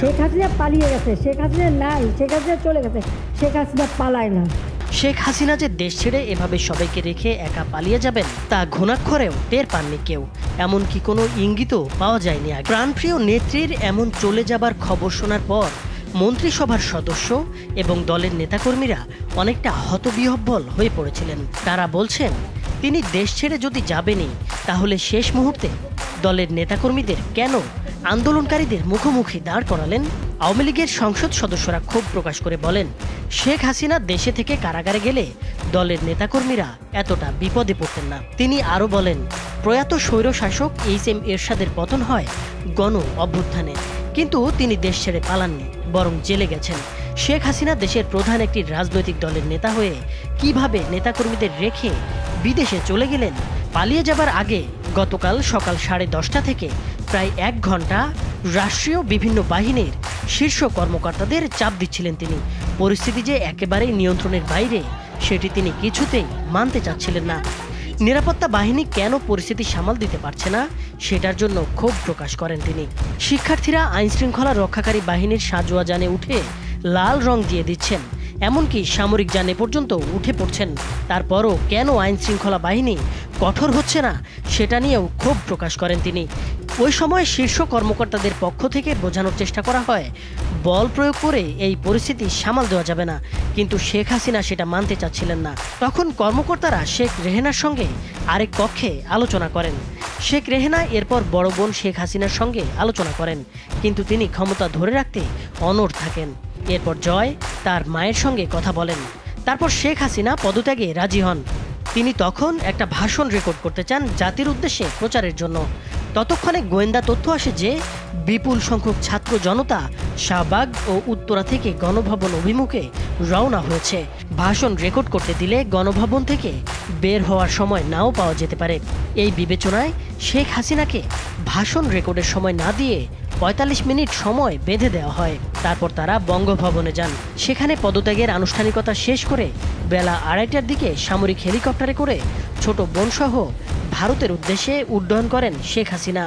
শেখ হাসিনা পালিয়ে গেছে, শেখ হাসিনা নাই, শেখ হাসিনা চলে গেছে, শেখ হাসিনা পালায় না। শেখ হাসিনা যে দেশ ছেড়ে এভাবে সবাইকে রেখে একা পালিয়ে যাবেন তা ঘুণাক্ষরেও টের পাননি কেউ, এমনকি কোনো ইঙ্গিতও পাওয়া যায়নি। প্রাণপ্রিয় নেত্রীর এমন চলে যাবার খবর শোনার পর মন্ত্রিসভার সদস্য এবং দলের নেতাকর্মীরা অনেকটা হতবিহ্বল হয়ে পড়েছিলেন। তারা বলছেন তিনি দেশ ছেড়ে যদি যাবেনই তাহলে শেষ মুহূর্তে দলের নেতাকর্মীদের কেন আন্দোলনকারীদের মুখোমুখি দাঁড় করালেন। আওয়ামী লীগের সংসদ সদস্যরা ক্ষোভ প্রকাশ করে বলেন, শেখ হাসিনা দেশে থেকে কারাগারে গেলে দলের নেতাকর্মীরা এতটা বিপদে পড়তেন না। তিনি আরও বলেন, প্রয়াত স্বৈরশাসক এইচ.এম. এরশাদের পতন হয় গণ অভ্যুত্থানে, কিন্তু তিনি দেশ ছেড়ে পালাননি, বরং জেলে গেছেন। শেখ হাসিনা দেশের প্রধান একটি রাজনৈতিক দলের নেতা হয়ে কিভাবে নেতাকর্মীদের রেখে বিদেশে চলে গেলেন? পালিয়ে যাবার আগে গতকাল সকাল 10:30 থেকে প্রায় 1 ঘন্টা রাষ্ট্রীয় বিভিন্ন বাহিনীর শীর্ষ কর্মকর্তাদের চাপ দিচ্ছিলেন তিনি। পরিস্থিতি যে একেবারেই নিয়ন্ত্রণের বাইরে সেটি তিনি কিছুতেই মানতে চাচ্ছিলেন না। নিরাপত্তা বাহিনী কেন পরিস্থিতি সামাল দিতে পারছে না সেটার জন্য ক্ষোভ প্রকাশ করেন তিনি। শিক্ষার্থীরা আইনশৃঙ্খলা রক্ষাকারী বাহিনীর সাজোয়া যানে উঠে লাল রং দিয়ে দিচ্ছেন, এমনকি সামরিক যানে পর্যন্ত উঠে পড়ছেন। তারপরও কেন আইনশৃঙ্খলা বাহিনী কঠোর হচ্ছে না সেটা নিয়েও ক্ষোভ প্রকাশ করেন তিনি। ওই সময় শীর্ষ কর্মকর্তাদের পক্ষ থেকে বোঝানোর চেষ্টা করা হয় বল প্রয়োগ করে এই পরিস্থিতি সামাল দেওয়া যাবে না, কিন্তু শেখ হাসিনা সেটা মানতে চাচ্ছিলেন না। তখন কর্মকর্তারা শেখ রেহেনার সঙ্গে আরেক কক্ষে আলোচনা করেন। শেখ রেহেনা এরপর বড় বোন শেখ হাসিনার সঙ্গে আলোচনা করেন, কিন্তু তিনি ক্ষমতা ধরে রাখতে অনড় থাকেন। এরপর জয় তার মায়ের সঙ্গে কথা বলেন। তারপর শেখ হাসিনা পদত্যাগে রাজি হন। তিনি তখন একটা ভাষণ রেকর্ড করতে চান জাতির উদ্দেশ্যে প্রচারের জন্য। ততক্ষণে গোয়েন্দা তথ্য আসে যে বিপুল সংখ্যক ছাত্র জনতা শাহবাগ ও উত্তরা থেকে গণভবন অভিমুখে রওনা হয়েছে। ভাষণ রেকর্ড করতে দিলে গণভবন থেকে বের হওয়ার সময় নাও পাওয়া যেতে পারে। এই বিবেচনায় শেখ হাসিনাকে ভাষণ রেকর্ডের সময় না দিয়ে 45 মিনিট সময় বেঁধে দেওয়া হয়। তারপর তারা বঙ্গভবনে যান। সেখানে পদত্যাগের আনুষ্ঠানিকতা শেষ করে বেলা 2:30টার দিকে সামরিক হেলিকপ্টারে করে ছোট বোনসহ ভারতের উদ্দেশ্যে উড্ডয়ন করেন শেখ হাসিনা।